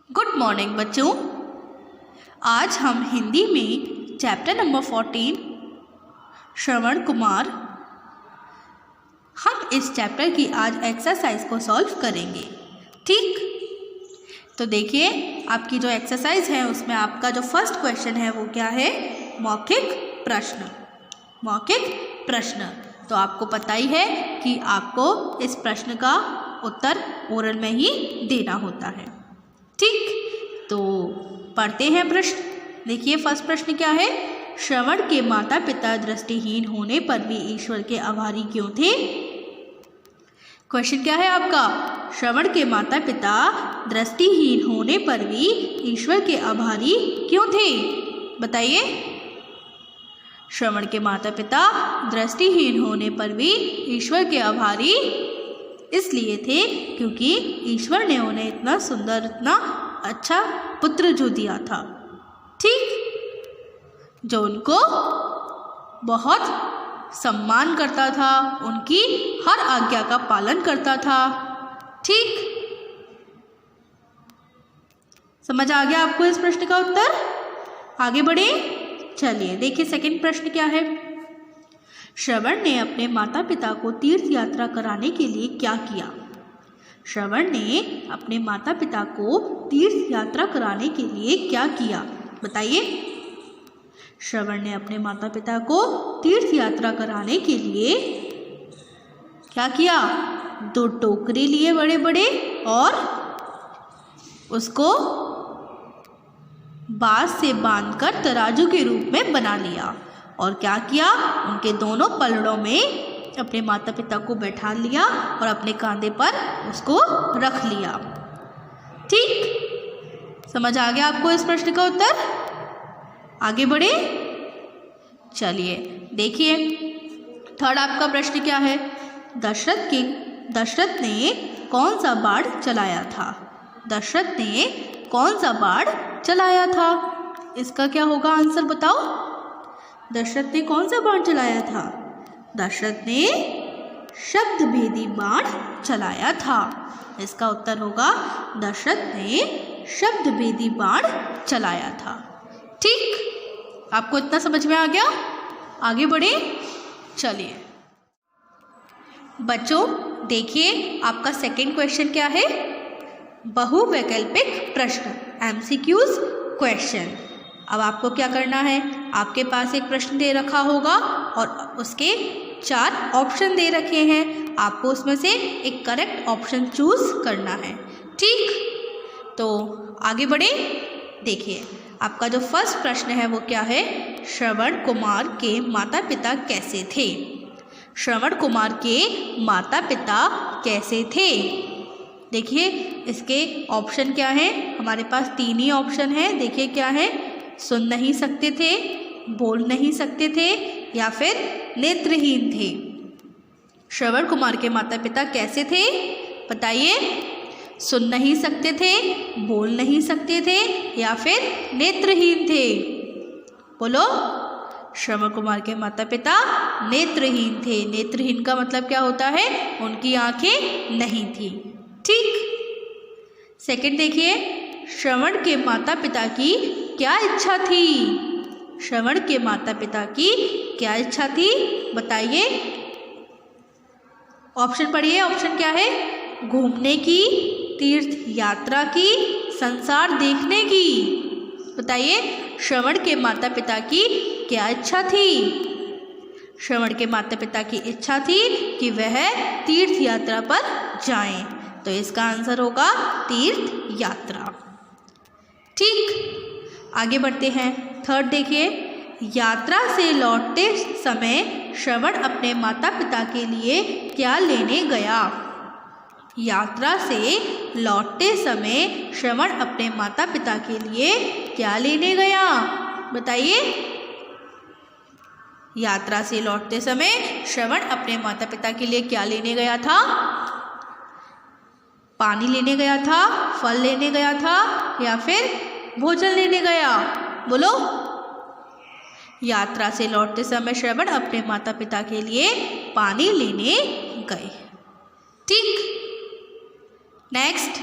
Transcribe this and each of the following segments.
Good morning बच्चों। आज हम हिंदी में चैप्टर नंबर 14 श्रवण कुमार, हम इस चैप्टर की आज एक्सरसाइज को सॉल्व करेंगे। ठीक, तो देखिए आपकी जो एक्सरसाइज है उसमें आपका जो फर्स्ट क्वेश्चन है वो क्या है? मौखिक प्रश्न। मौखिक प्रश्न, तो आपको पता ही है कि आपको इस प्रश्न का उत्तर ओरल में ही देना होता है। ठीक, तो पढ़ते हैं प्रश्न। देखिए फर्स्ट प्रश्न क्या है? श्रवण के माता पिता दृष्टिहीन होने पर भी ईश्वर के आभारी क्यों थे? क्वेश्चन क्या है आपका? श्रवण के माता पिता दृष्टिहीन होने पर भी ईश्वर के आभारी क्यों थे? बताइए। श्रवण के माता पिता दृष्टिहीन होने पर भी ईश्वर के आभारी इसलिए थे क्योंकि ईश्वर ने उन्हें इतना सुंदर, इतना अच्छा पुत्र जो दिया था। ठीक, जो उनको बहुत सम्मान करता था, उनकी हर आज्ञा का पालन करता था। ठीक, समझ आ गया आपको इस प्रश्न का उत्तर? आगे बढ़े, चलिए देखिए सेकंड प्रश्न क्या है। श्रवण ने अपने माता पिता को तीर्थ यात्रा कराने के लिए क्या किया? श्रवण ने अपने माता पिता को तीर्थ यात्रा कराने के लिए क्या किया? बताइए। श्रवण ने अपने माता पिता को तीर्थ यात्रा कराने के लिए क्या किया? 2 टोकरे लिए बड़े बड़े और उसको बांस से बांधकर तराजू के रूप में बना लिया। और क्या किया? उनके दोनों पलड़ों में अपने माता पिता को बैठा लिया और अपने कंधे पर उसको रख लिया। ठीक, समझ आ गया आपको इस प्रश्न का उत्तर? आगे बढ़े, चलिए देखिए थर्ड आपका प्रश्न क्या है? दशरथ ने कौन सा बाण चलाया था? दशरथ ने कौन सा बाण चलाया था? इसका क्या होगा आंसर बताओ? दशरथ ने कौन सा बाण चलाया था? दशरथ ने शब्द भेदी बाण चलाया था। इसका उत्तर होगा दशरथ ने शब्द भेदी बाण चलाया था। ठीक, आपको इतना समझ में आ गया? आगे बढ़े, चलिए बच्चों देखिए आपका सेकंड क्वेश्चन क्या है? बहुवैकल्पिक प्रश्न, एमसीक्यूज क्वेश्चन। अब आपको क्या करना है? आपके पास एक प्रश्न दे रखा होगा और उसके 4 ऑप्शन दे रखे हैं। आपको उसमें से एक करेक्ट ऑप्शन चूज करना है। ठीक, तो आगे बढ़े। देखिए आपका जो फर्स्ट प्रश्न है वो क्या है? श्रवण कुमार के माता पिता कैसे थे? श्रवण कुमार के माता पिता कैसे थे? देखिए इसके ऑप्शन क्या है? हमारे पास 3 ही ऑप्शन है। देखिए क्या है? सुन नहीं सकते थे, बोल नहीं सकते थे या फिर नेत्रहीन थे। श्रवण कुमार के माता पिता कैसे थे? बताइए। सुन नहीं सकते थे, बोल नहीं सकते थे या फिर नेत्रहीन थे? बोलो। श्रवण कुमार के माता पिता नेत्रहीन थे। नेत्रहीन का मतलब क्या होता है? उनकी आंखें नहीं थी। ठीक, सेकंड देखिए, श्रवण के माता पिता की क्या इच्छा थी? श्रवण के माता पिता की क्या इच्छा थी? बताइए। ऑप्शन पढ़िए, ऑप्शन क्या है? घूमने की, तीर्थ यात्रा की, संसार देखने की। बताइए श्रवण के माता पिता की क्या इच्छा थी? श्रवण के माता पिता की इच्छा थी कि वह तीर्थ यात्रा पर जाएं, तो इसका आंसर होगा तीर्थ यात्रा। ठीक, आगे बढ़ते हैं। थर्ड देखिए, यात्रा से लौटते समय श्रवण अपने माता पिता के लिए क्या लेने गया? यात्रा से लौटते समय श्रवण अपने माता पिता के लिए क्या लेने गया? बताइए। यात्रा से लौटते समय श्रवण अपने माता पिता के लिए क्या लेने गया था? पानी लेने गया था, फल लेने गया था या फिर भोजन लेने गया? बोलो। यात्रा से लौटते समय श्रवण अपने माता पिता के लिए पानी लेने गए। ठीक, नेक्स्ट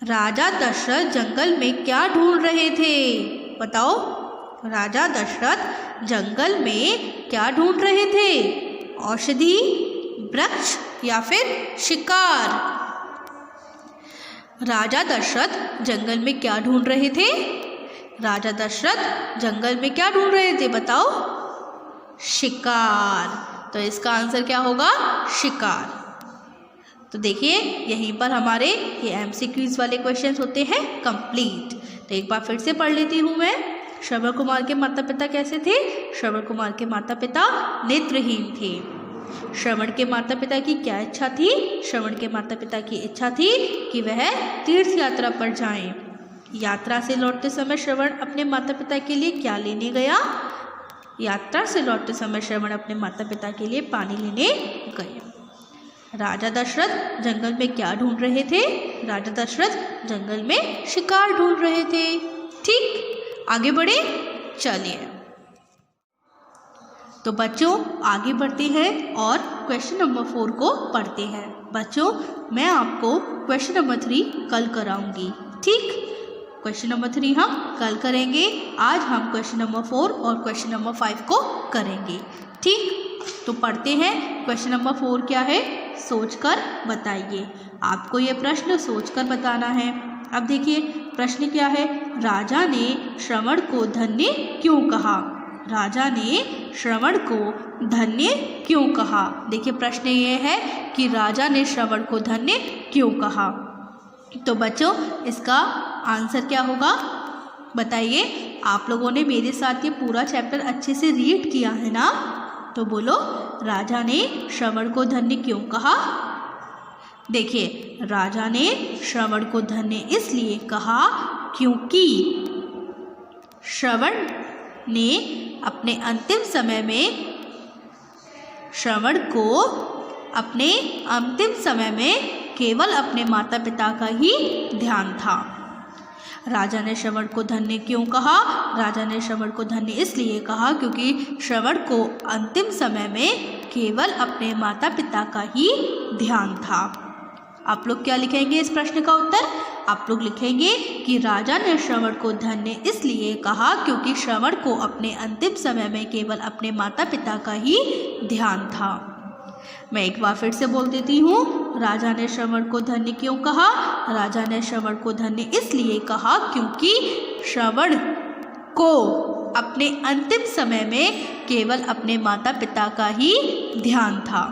राजा दशरथ जंगल में क्या ढूंढ रहे थे? बताओ, राजा दशरथ जंगल में क्या ढूंढ रहे थे? औषधि, वृक्ष या फिर शिकार? राजा दशरथ जंगल में क्या ढूंढ रहे थे? राजा दशरथ जंगल में क्या ढूंढ रहे थे? बताओ, शिकार। तो इसका आंसर क्या होगा? शिकार। तो देखिए, यहीं पर हमारे ये एमसीक्यूज वाले क्वेश्चंस होते हैं कंप्लीट। तो एक बार फिर से पढ़ लेती हूँ मैं। श्रवण कुमार के माता पिता कैसे थे? श्रवण कुमार के माता पिता नेत्रहीन थे। श्रवण के माता पिता की क्या इच्छा थी? श्रवण के माता पिता की इच्छा थी कि वह तीर्थ यात्रा पर जाएं। यात्रा से लौटते समय श्रवण अपने माता पिता के लिए क्या लेने गया? यात्रा से लौटते समय श्रवण अपने माता पिता के लिए पानी लेने गए। राजा दशरथ जंगल में क्या ढूंढ रहे थे? राजा दशरथ जंगल में शिकार ढूंढ रहे थे। ठीक, आगे बढ़े, चलिए। तो बच्चों, आगे बढ़ते हैं और क्वेश्चन नंबर 4 को पढ़ते हैं। बच्चों, मैं आपको क्वेश्चन नंबर 3 कल कराऊंगी। ठीक, क्वेश्चन नंबर 3 हम कल करेंगे। आज हम क्वेश्चन नंबर 4 और क्वेश्चन नंबर 5 को करेंगे। ठीक, तो पढ़ते हैं। क्वेश्चन नंबर 4 क्या है? सोचकर बताइए। आपको ये प्रश्न सोचकर बताना है। अब देखिए प्रश्न क्या है? राजा ने श्रवण को धन्य क्यों कहा? राजा ने श्रवण को धन्य क्यों कहा? देखिए प्रश्न ये है कि राजा ने श्रवण को धन्य क्यों कहा। तो बच्चों, इसका आंसर क्या होगा बताइए। आप लोगों ने मेरे साथ ये पूरा चैप्टर अच्छे से रीड किया है ना? तो बोलो, राजा ने श्रवण को धन्य क्यों कहा? देखिए, राजा ने श्रवण को धन्य इसलिए कहा क्योंकि श्रवण ने अपने अंतिम समय में केवल अपने माता पिता का ही ध्यान था। राजा ने श्रवण को धन्य क्यों कहा? राजा ने श्रवण को धन्य इसलिए कहा क्योंकि श्रवण को अंतिम समय में केवल अपने माता पिता का ही ध्यान था। आप लोग क्या लिखेंगे इस प्रश्न का उत्तर? आप लोग लिखेंगे कि राजा ने श्रवण को धन्य इसलिए कहा क्योंकि श्रवण को अपने अंतिम समय में केवल अपने माता पिता का ही ध्यान था। मैं एक बार फिर से बोल देती हूँ। राजा ने श्रवण को धन्य क्यों कहा? राजा ने श्रवण को धन्य इसलिए कहा क्योंकि श्रवण को अपने अंतिम समय में केवल अपने माता पिता का ही ध्यान था।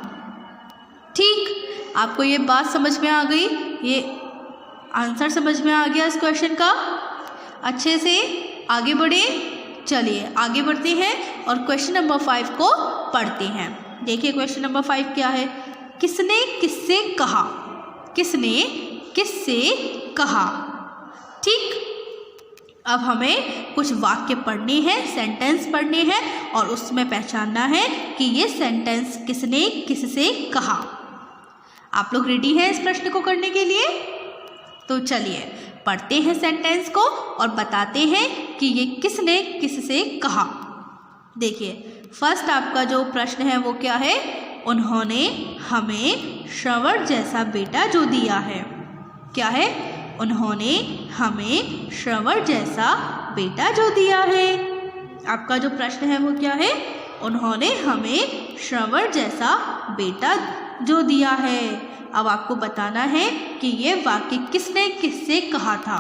ठीक, आपको ये बात समझ में आ गई? ये आंसर समझ में आ गया इस क्वेश्चन का? अच्छे से आगे बढ़े। चलिए आगे बढ़ते हैं और क्वेश्चन नंबर 5 को पढ़ते हैं। देखिए क्वेश्चन नंबर 5 क्या है? किसने किससे कहा? किसने किससे कहा? ठीक, अब हमें कुछ वाक्य पढ़ने हैं, सेंटेंस पढ़ने हैं और उसमें पहचानना है कि ये सेंटेंस किसने किससे कहा। आप लोग रेडी हैं इस प्रश्न को करने के लिए? तो चलिए पढ़ते हैं सेंटेंस को और बताते हैं कि ये किसने किससे कहा। देखिए फर्स्ट आपका जो प्रश्न है वो क्या है? उन्होंने हमें श्रवण जैसा बेटा जो दिया है। क्या है? उन्होंने हमें श्रवण जैसा बेटा जो दिया है। आपका जो प्रश्न है वो क्या है? उन्होंने हमें श्रवण जैसा बेटा जो दिया है। अब आपको बताना है कि ये वाक्य किसने किससे कहा था।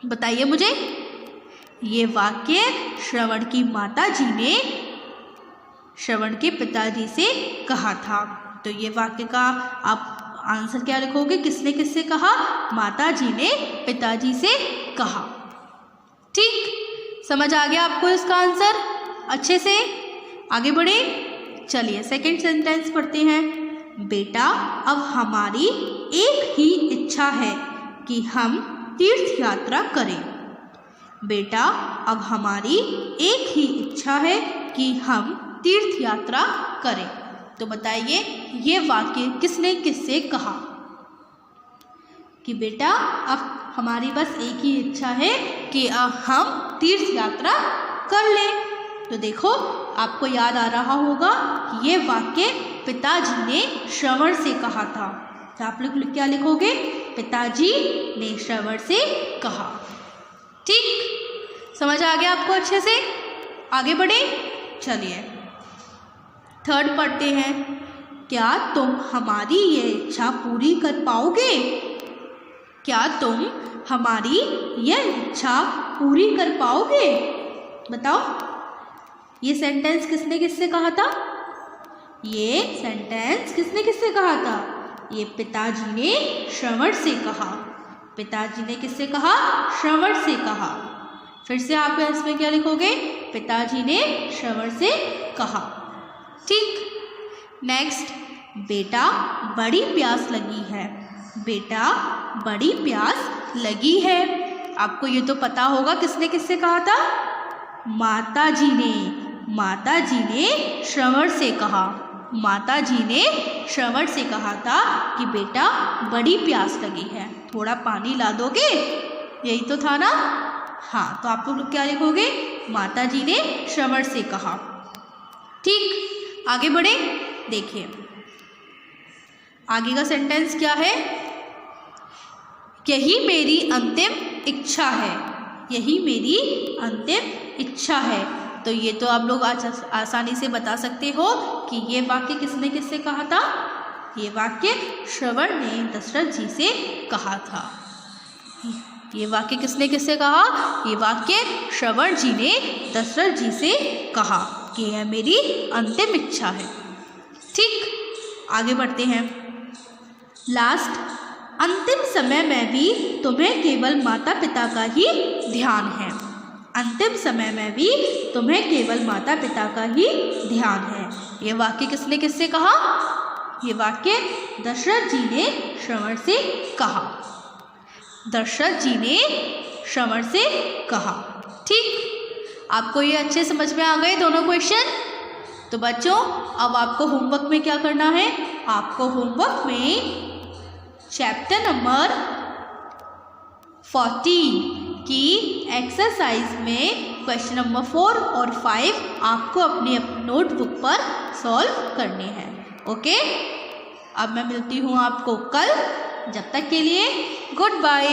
बताइए मुझे। ये वाक्य श्रवण की माता जी ने श्रवण के पिताजी से कहा था। तो ये वाक्य का आप आंसर क्या लिखोगे? किसने किससे कहा? माता जी ने पिताजी से कहा। ठीक, समझ आ गया आपको इसका आंसर? अच्छे से आगे बढ़े। चलिए सेकंड सेंटेंस पढ़ते हैं। बेटा अब हमारी एक ही इच्छा है कि हम तीर्थ यात्रा करें। बेटा अब हमारी एक ही इच्छा है कि हम तीर्थ यात्रा करें। तो बताइए ये वाक्य किसने किससे कहा? कि बेटा अब हमारी बस एक ही इच्छा है कि हम तीर्थ यात्रा कर लें। तो देखो आपको याद आ रहा होगा कि ये वाक्य पिताजी ने श्रवण से कहा था। तो आप लोग क्या लिखोगे? पिताजी ने श्रवण से कहा। ठीक, समझ आ गया आपको अच्छे से? आगे बढ़े, चलिए थर्ड पढ़ते हैं। क्या तुम हमारी ये इच्छा पूरी कर पाओगे? क्या तुम हमारी यह इच्छा पूरी कर पाओगे? बताओ, ये सेंटेंस किसने किससे कहा था? ये सेंटेंस किसने किससे कहा था? ये पिताजी ने श्रवण से कहा। पिताजी ने किससे कहा? श्रवण से कहा। फिर से आप इसमें क्या लिखोगे? पिताजी ने श्रवण से कहा। ठीक, नेक्स्ट, बेटा बड़ी प्यास लगी है। बेटा बड़ी प्यास लगी है। आपको ये तो पता होगा किसने किससे कहा था? माताजी ने। माताजी ने श्रवण से कहा। माताजी ने श्रवण से कहा था कि बेटा बड़ी प्यास लगी है, थोड़ा पानी ला दोगे? यही तो था ना? हाँ, तो आप लोग क्या लिखोगे? माताजी ने श्रवण से कहा। ठीक, आगे बढ़े, देखिए आगे का सेंटेंस क्या है? यही मेरी अंतिम इच्छा है। यही मेरी अंतिम इच्छा है। तो ये तो आप लोग आसानी से बता सकते हो कि ये वाक्य किसने किससे कहा था? ये वाक्य श्रवण ने दशरथ जी से कहा था। ये वाक्य किसने किससे कहा? ये वाक्य श्रवण जी ने दशरथ जी से कहा कि यह मेरी अंतिम इच्छा है। ठीक, आगे बढ़ते हैं। लास्ट, अंतिम समय में भी तुम्हें केवल माता पिता का ही ध्यान है। अंतिम समय में भी तुम्हें केवल माता पिता का ही ध्यान है। ये वाक्य किसने किससे कहा? ये वाक्य दशरथ जी ने श्रवण से कहा। दशरथ जी ने श्रवण से कहा। ठीक, आपको ये अच्छे समझ में आ गए दोनों क्वेश्चन? तो बच्चों, अब आपको होमवर्क में क्या करना है? आपको होमवर्क में चैप्टर नंबर 14 की एक्सरसाइज में क्वेश्चन नंबर 4 और 5 आपको अपनी नोटबुक पर सॉल्व करने हैं। ओके, अब मैं मिलती हूँ आपको कल। जब तक के लिए गुड बाय।